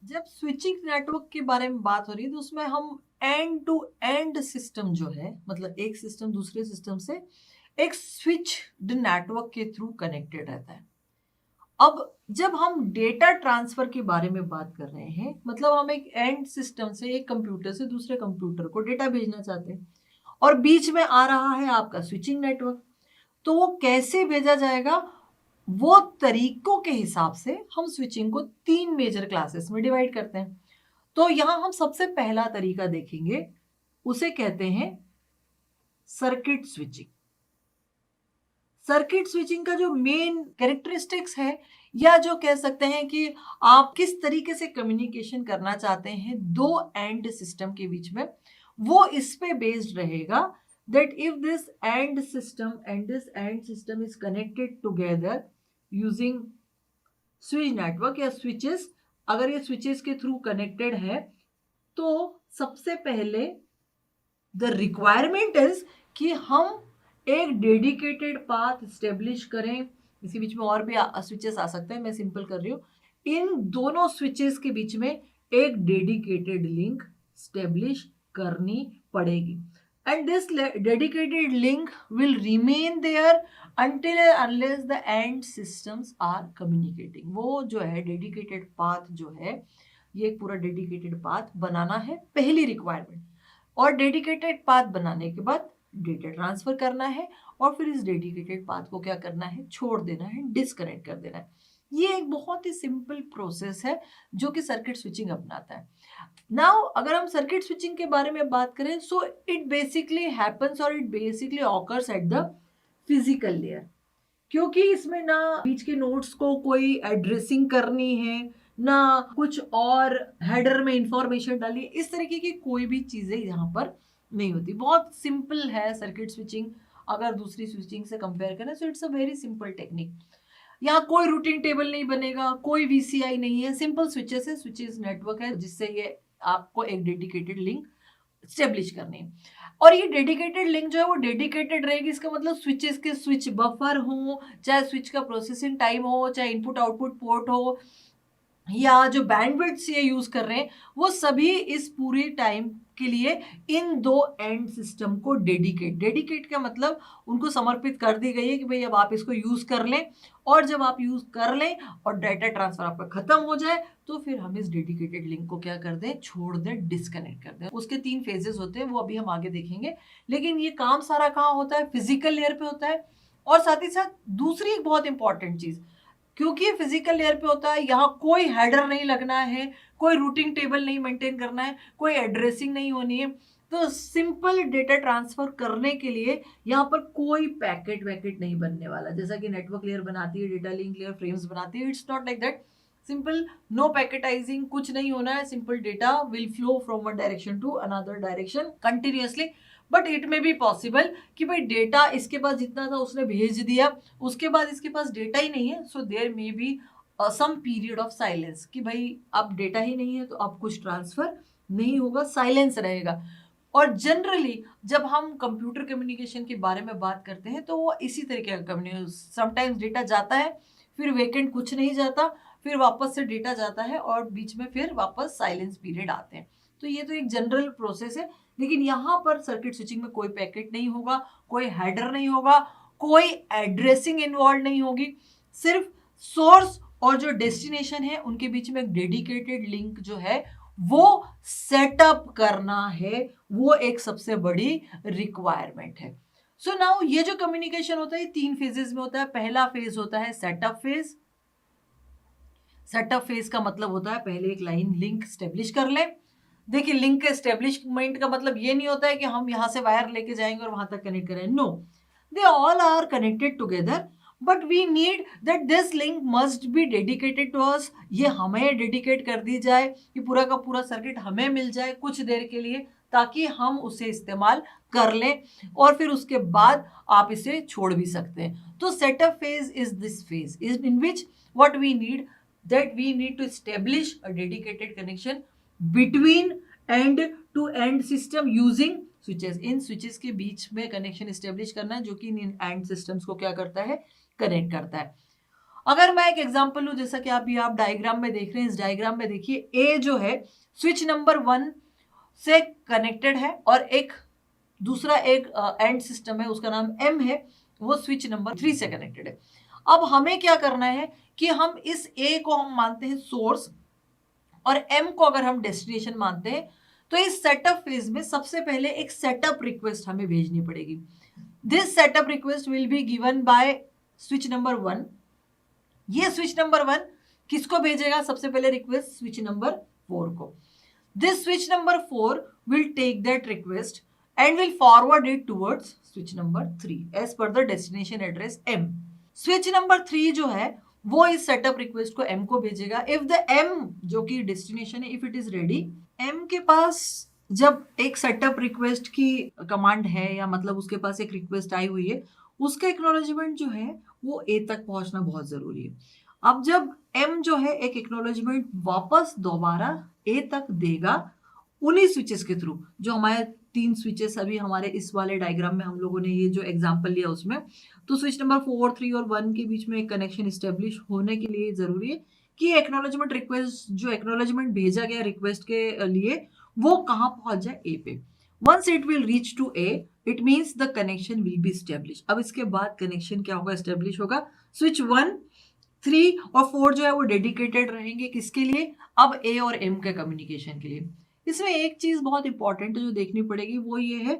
जब switching network के बारे में बात हो रही है तो उसमें हम एंड टू एंड सिस्टम जो है, मतलब एक सिस्टम दूसरे सिस्टम से एक स्विच्ड नेटवर्क के थ्रू कनेक्टेड रहता है। अब जब हम डेटा ट्रांसफर के बारे में बात कर रहे हैं, मतलब हम एक एंड सिस्टम से एक कंप्यूटर से दूसरे कंप्यूटर को डेटा भेजना चाहते हैं और बीच में आ रहा है आपका स्विचिंग नेटवर्क, तो वो कैसे भेजा जाएगा? वो तरीकों के हिसाब से हम स्विचिंग को 3 मेजर क्लासेस में डिवाइड करते हैं। तो यहां हम सबसे पहला तरीका देखेंगे, उसे कहते हैं सर्किट स्विचिंग। सर्किट स्विचिंग का जो मेन कैरेक्टरिस्टिक्स है, या जो कह सकते हैं कि आप किस तरीके से कम्युनिकेशन करना चाहते हैं दो एंड सिस्टम के बीच में, वो इस पे बेस्ड रहेगा that if this AND system and this AND system is connected together using switch network या switches, अगर ये switches के थ्रू कनेक्टेड है तो सबसे पहले द रिक्वायरमेंट इज कि हम एक डेडिकेटेड पाथ स्टेब्लिश करें। इसी बीच में और भी स्विचेस आ सकते हैं, मैं सिंपल कर रही हूँ। इन दोनों स्विचेस के बीच में एक डेडिकेटेड लिंक स्टेब्लिश करनी पड़ेगी and this dedicated link will remain there until unless the end systems are communicating। वो जो है डेडिकेटेड पाथ जो है, ये एक पूरा डेडिकेटेड पाथ बनाना है पहली रिक्वायरमेंट, और डेडिकेटेड पाथ बनाने के बाद डेटा ट्रांसफर करना है और फिर इस डेडिकेटेड पाथ को क्या करना है, छोड़ देना है, डिस्कनेक्ट कर देना है। ये एक बहुत ही सिंपल प्रोसेस है जो कि सर्किट स्विचिंग अपनाता है। नाउ अगर हम सर्किट स्विचिंग के बारे में बात करें, सो इट बेसिकली हैपेंस और it basically occurs at the physical layer, क्योंकि इसमें ना बीच के नोड्स को कोई एड्रेसिंग करनी है, ना कुछ और हेडर में इंफॉर्मेशन डाली, इस तरीके की कोई भी चीजें यहाँ पर नहीं होती। बहुत सिंपल है सर्किट स्विचिंग, अगर दूसरी स्विचिंग से कंपेयर करें so it's a very simple technique. यहाँ कोई रूटिंग टेबल नहीं बनेगा, कोई वीसीआई नहीं है, सिंपल स्विचेस है, स्विचेस नेटवर्क है जिससे ये आपको एक डेडिकेटेड लिंक स्टेब्लिश करनी है। और ये डेडिकेटेड लिंक जो है वो डेडिकेटेड रहेगी, इसका मतलब स्विचेस के स्विच बफर हो, चाहे स्विच का प्रोसेसिंग टाइम हो, चाहे इनपुट आउटपुट पोर्ट हो, या जो बैंडविड्थ ये यूज कर रहे हैं, वो सभी इस पूरी टाइम के लिए इन दो एंड सिस्टम को डेडिकेट का मतलब उनको समर्पित कर दी गई है कि भाई अब आप इसको यूज कर लें, और जब आप यूज कर लें और डाटा ट्रांसफर आपका खत्म हो जाए तो फिर हम इस डेडिकेटेड लिंक को क्या कर दें, छोड़ दें, डिस्कनेक्ट कर दें। उसके 3 फेजेस होते हैं, वो अभी हम आगे देखेंगे। लेकिन ये काम सारा कहाँ होता है, फिजिकल लेयर पे होता है। और साथ ही साथ दूसरी एक बहुत इंपॉर्टेंट चीज, क्योंकि ये फिजिकल लेयर पे होता है, यहाँ कोई हेडर नहीं लगना है, कोई रूटिंग टेबल नहीं मेंटेन करना है, कोई एड्रेसिंग नहीं होनी है, तो सिंपल डेटा ट्रांसफर करने के लिए यहाँ पर कोई पैकेट वैकेट नहीं बनने वाला, जैसा कि नेटवर्क लेयर बनाती है, डेटा लिंक लेयर फ्रेम्स बनाती है। It's not like that. Simple, no packetizing, कुछ नहीं होना है। Simple data will flow from one direction to another direction continuously. But it may be possible कि भाई डेटा इसके पास जितना था उसने भेज दिया, उसके बाद इसके पास डेटा ही नहीं है, so there may be some period of silence कि भाई अब डेटा ही नहीं है तो अब कुछ ट्रांसफर नहीं होगा, साइलेंस रहेगा। और जनरली जब हम कंप्यूटर कम्युनिकेशन के बारे में बात करते हैं तो वो इसी तरीके का कम्युनिकेशन, समटाइम्स डेटा जाता है, फिर वेकेंट कुछ नहीं जाता, फिर वापस से डेटा जाता है और बीच में फिर वापस साइलेंस पीरियड आते हैं। तो ये तो एक जनरल प्रोसेस है। लेकिन यहाँ पर सर्किट स्विचिंग में कोई पैकेट नहीं होगा, कोई हेडर नहीं होगा, कोई एड्रेसिंग इन्वॉल्व नहीं होगी, सिर्फ सोर्स और जो डेस्टिनेशन है उनके बीच में एक डेडिकेटेड लिंक जो है वो सेटअप करना है, वो एक सबसे बड़ी रिक्वायरमेंट है। सो नाउ ये जो कम्युनिकेशन होता है 3 फेजेस में होता है। पहला फेज होता है सेटअप फेज। सेटअप फेज का मतलब होता है पहले एक लाइन लिंक स्टेब्लिश कर ले। देखिए, लिंक एस्टेब्लिशमेंट का मतलब ये नहीं होता है कि हम यहाँ से वायर लेके जाएंगे और वहां तक कनेक्ट करें। No, they all are connected together, but we need that this link must be dedicated to us. ये हमें डेडिकेट कर दी जाए, कि पूरा का पूरा सर्किट हमें मिल जाए कुछ देर के लिए, ताकि हम उसे इस्तेमाल कर लें और फिर उसके बाद आप इसे छोड़ भी सकते हैं। तो setup phase is this phase in which what we need, that we need to establish a dedicated connection between end to end system using switches। In switches के बीच में कनेक्शन establish करना है जो कि इन end systems को क्या करता है, कनेक्ट करता है। अगर मैं एक एग्जांपल लूं, जैसा कि आप डायग्राम में देख रहे हैं, इस डायग्राम में देखिए ए जो है स्विच नंबर 1 से कनेक्टेड है और एक दूसरा एक एंड सिस्टम है, उसका नाम एम है, वो स्विच नंबर 3 से कनेक्टेड है। अब हमें क्या करना है कि हम इस ए को हम मानते हैं सोर्स और एम को अगर हम डेस्टिनेशन मानते हैं, तो इस सेटअप फेज में सबसे पहले एक सेटअप रिक्वेस्ट हमें भेजनी पड़ेगी। This setup request will be given by switch number 1। ये स्विच नंबर 1 किसको भेजेगा? सबसे पहले रिक्वेस्ट स्विच नंबर 4 को। This switch number 4 will take that request and will forward it towards switch number 3 as per the destination address M. Switch number 3 जो है वो इस setup request को M को भेजेगा। If the M जो कि destination है, if it is ready, M के पास जब एक setup request की कमांड है या मतलब उसके पास एक रिक्वेस्ट आई हुई है, उसका एक्नॉलेजमेंट जो है वो A तक पहुंचना बहुत जरूरी है। अब जब M जो है एक एक्नॉलेजमेंट वापस दोबारा A तक देगा उन्हीं स्विचेस के थ्रू, जो हमारे 3 स्विचेस अभी हमारे इस वाले डायग्राम में हम लोगों ने ये जो एग्जांपल लिया उसमें, तो स्विच नंबर 4, 3 और 1 के बीच में एक कनेक्शन स्टेब्लिश होने के लिए जरूरी है कि एक्नॉलेजमेंट रिक्वेस्ट, जो एक्नॉलेजमेंट भेजा गया रिक्वेस्ट के लिए, वो कहाँ पहुंच जाए? ए पे। Once it will reach to A, it means the connection will be establish. अब इसके बाद कनेक्शन क्या होगा? स्टेब्लिश होगा। स्विच 1, 3 और 4 जो है वो डेडिकेटेड रहेंगे किसके लिए? अब ए और एम के कम्युनिकेशन के लिए। इसमें एक चीज बहुत इंपॉर्टेंट जो देखनी पड़ेगी वो ये है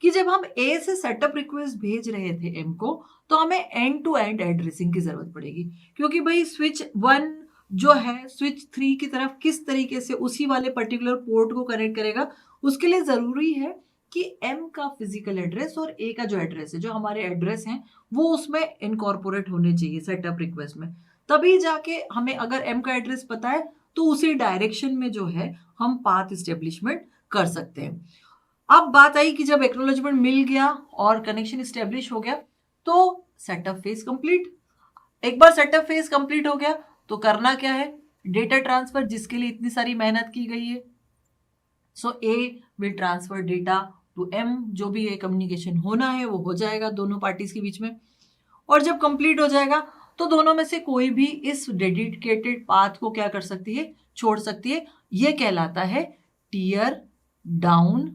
कि जब हम ए से सेटअप रिक्वेस्ट भेज रहे थे एम को, तो हमें एंड टू एंड एड्रेसिंग की जरूरत पड़ेगी, क्योंकि भाई स्विच 1 जो है स्विच 3 की तरफ किस तरीके से उसी वाले पर्टिकुलर पोर्ट को कनेक्ट करेगा, उसके लिए जरूरी है कि एम का फिजिकल एड्रेस और ए का जो एड्रेस है, जो हमारे एड्रेस हैं, वो उसमें इनकॉर्पोरेट होने चाहिए सेटअप रिक्वेस्ट में। तभी जाके हमें अगर एम का एड्रेस पता है तो उसी डायरेक्शन में जो है हम पाथ इस्टेब्लिशमेंट कर सकते हैं। अब बात आई कि जब एक्नॉलेजमेंट मिल गया और कनेक्शन इस्टेब्लिश हो गया, तो सेटअप फेज कंप्लीट। एक बार सेटअप फेज कंप्लीट हो गया तो करना क्या है? डेटा ट्रांसफर, जिसके लिए इतनी सारी मेहनत की गई है। So A will transfer data to M, जो भी ये कम्युनिकेशन होना है वो हो जाएगा दोनों पार्टीज के बीच में। और जब कंप्लीट हो जाएगा तो दोनों में से कोई भी इस डेडिकेटेड पाथ को क्या कर सकती है? छोड़ सकती है। ये कहलाता है tear down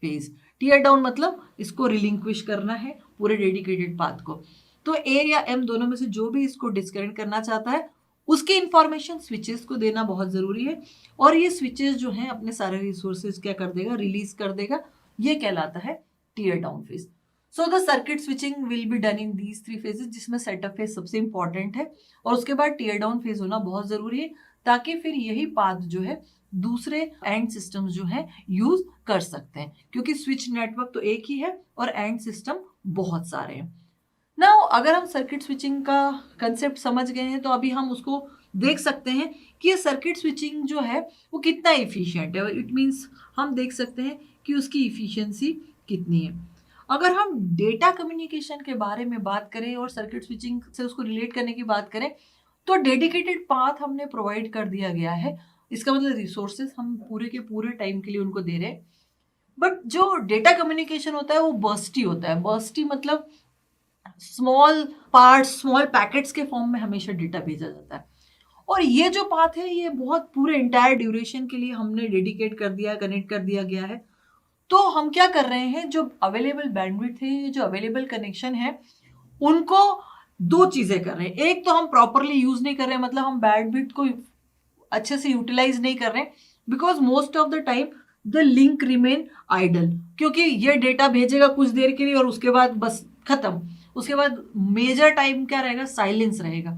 phase. Tear down मतलब इसको रिलिंक्विश करना है पूरे डेडिकेटेड पाथ को। तो ए या एम दोनों में से जो भी इसको डिस्कनेक्ट करना चाहता है, उसकी इंफॉर्मेशन स्विचेस को देना बहुत जरूरी है। और ये स्विचेस जो हैं अपने सारे रिसोर्सेज क्या कर देगा? रिलीज कर देगा। ये कहलाता है tear down phase. So the circuit switching will be done in these 3 phases, जिसमें सेटअप फेज सबसे इंपॉर्टेंट है और उसके बाद टीयर डाउन फेज होना बहुत जरूरी है, ताकि फिर यही पाथ जो है दूसरे एंड सिस्टम्स जो है यूज कर सकते हैं, क्योंकि स्विच नेटवर्क तो एक ही है और एंड सिस्टम बहुत सारे हैं। नाउ अगर हम सर्किट स्विचिंग का कंसेप्ट समझ गए हैं, तो अभी हम उसको देख सकते हैं कि ये सर्किट स्विचिंग जो है वो कितना इफिशियंट है। इट मीन्स हम देख सकते हैं कि उसकी इफिशियंसी कितनी है। अगर हम डेटा कम्युनिकेशन के बारे में बात करें और सर्किट स्विचिंग से उसको रिलेट करने की बात करें, तो डेडिकेटेड पाथ हमने प्रोवाइड कर दिया गया है। इसका मतलब रिसोर्सेज हम पूरे के पूरे टाइम के लिए उनको दे रहे हैं। बट जो डेटा कम्युनिकेशन होता है वो बर्स्टी होता है। बर्स्टी मतलब स्मॉल पार्ट्स, स्मॉल पैकेट्स के फॉर्म में हमेशा डेटा भेजा जाता है। और ये जो पाथ है ये बहुत पूरे इंटायर ड्यूरेशन के लिए हमने डेडिकेट कर दिया, कनेक्ट कर दिया गया है। तो हम क्या कर रहे हैं, जो अवेलेबल बैंडविड्थ है, जो अवेलेबल कनेक्शन है, उनको 2 चीजें कर रहे हैं। एक तो हम प्रॉपरली यूज नहीं कर रहे हैं, मतलब हम बैंडविड्थ को अच्छे से यूटिलाइज नहीं कर रहे हैं, because most of the time the link remain idle, क्योंकि ये डेटा भेजेगा कुछ देर के लिए और उसके बाद बस खत्म। उसके बाद मेजर टाइम क्या रहेगा? साइलेंस रहेगा।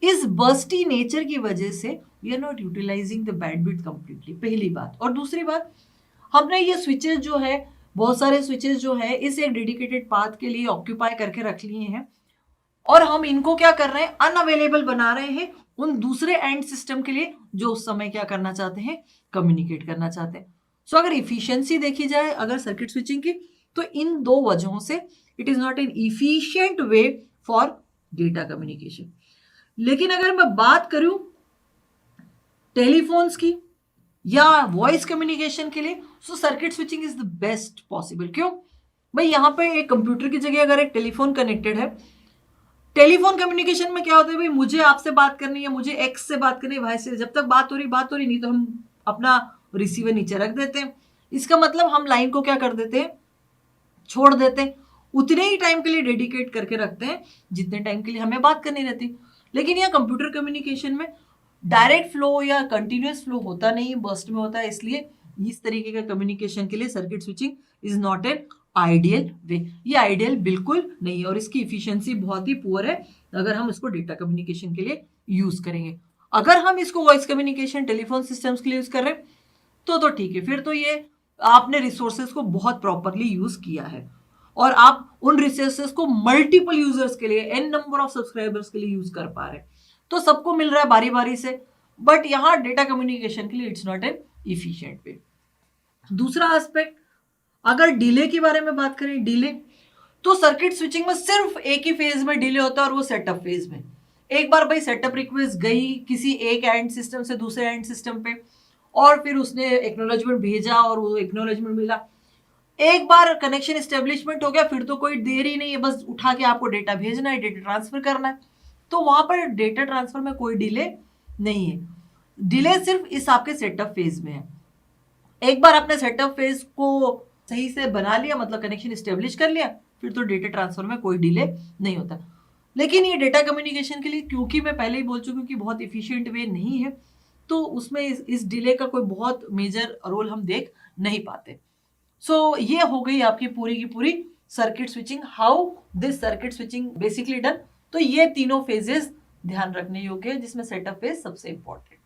इस बर्स्टी नेचर की वजह से we are not utilising the bandwidth completely, पहली बात। और दूसरी बात, हमने ये स्विचेस जो है, बहुत सारे स्विचेस जो है, इस एक डेडिकेटेड पाथ के लिए ऑक्यूपाई करके रख लिए हैं और हम इनको क्या कर रहे हैं? अनअवेलेबल बना रहे हैं उन दूसरे एंड सिस्टम के लिए जो उस समय क्या करना चाहते हैं? कम्युनिकेट करना चाहते हैं। सो अगर इफिशियंसी देखी जाए अगर सर्किट स्विचिंग की, तो इन 2 वजहों से it is not an efficient way for data communication. लेकिन अगर मैं बात करूं टेलीफोन्स की या वॉइस कम्युनिकेशन के लिए, सो circuit switching is the best possible. क्यों भाई? यहाँ पे एक कंप्यूटर की जगह अगर एक टेलीफोन कनेक्टेड है, टेलीफोन कम्युनिकेशन में क्या होता है, भाई मुझे आपसे बात करनी है, मुझे एक्स से बात करनी है, वाई से, जब तक बात हो रही नहीं तो हम अपना रिसीवर नीचे रख देते हैं। इसका मतलब हम लाइन को क्या कर देते हैं, छोड़ देते हैं, उतने ही टाइम के लिए डेडिकेट करके रखते हैं जितने टाइम के लिए हमें बात करनी रहती। लेकिन यह कंप्यूटर कम्युनिकेशन में डायरेक्ट फ्लो या कंटिन्यूस फ्लो होता नहीं, बर्स्ट में होता है, इसलिए इस तरीके का कम्युनिकेशन के लिए circuit switching is not an ideal way. ये आइडियल बिल्कुल नहीं है और इसकी इफिशियंसी बहुत ही पुअर है अगर हम इसको डेटा कम्युनिकेशन के लिए यूज करेंगे। अगर हम इसको वॉइस कम्युनिकेशन टेलीफोन सिस्टम्स के लिए यूज कर रहे हैं तो ठीक है, फिर तो ये आपने रिसोर्सेज को बहुत प्रॉपरली यूज किया है और आप उन रिसोर्सेज को मल्टीपल यूजर्स के लिए, एन नंबर ऑफ सब्सक्राइबर्स के लिए यूज कर पा रहे हैं, तो सबको मिल रहा है बारी बारी से। बट यहां डेटा कम्युनिकेशन के लिए इट्स नॉट एन इफिशिएंट वे। दूसरा एस्पेक्ट, अगर डिले के बारे में बात करें, डिले तो सर्किट स्विचिंग में सिर्फ एक ही फेज में डिले होता है और वो सेटअप फेज में। एक बार भाई सेटअप रिक्वेस्ट गई किसी एक एंड सिस्टम से दूसरे एंड सिस्टम पे और फिर उसने एक्नॉलेजमेंट भेजा और वो एक्नॉलेजमेंट मिला, एक बार कनेक्शन एस्टेब्लिशमेंट हो गया, फिर तो कोई देर ही नहीं है, बस उठा के आपको डेटा भेजना है, डेटा ट्रांसफर करना है। तो वहां पर डेटा ट्रांसफर में कोई डिले नहीं है। डिले सिर्फ इस आपके सेटअप फेज में है। एक बार आपने सेटअप फेज को सही से बना लिया, मतलब कनेक्शन एस्टेब्लिश कर लिया, फिर तो डेटा ट्रांसफर में कोई डिले नहीं होता। लेकिन ये डेटा कम्युनिकेशन के लिए, क्योंकि मैं पहले ही बोल चुकी हूँ कि बहुत इफिशियंट वे नहीं है, तो उसमें इस डिले का कोई बहुत मेजर रोल हम देख नहीं पाते। सो ये हो गई आपकी पूरी की पूरी circuit switching, how this circuit switching basically done. तो ये तीनों फेजेस ध्यान रखने योग्य है जिसमें सेटअप फेज सबसे इंपॉर्टेंट।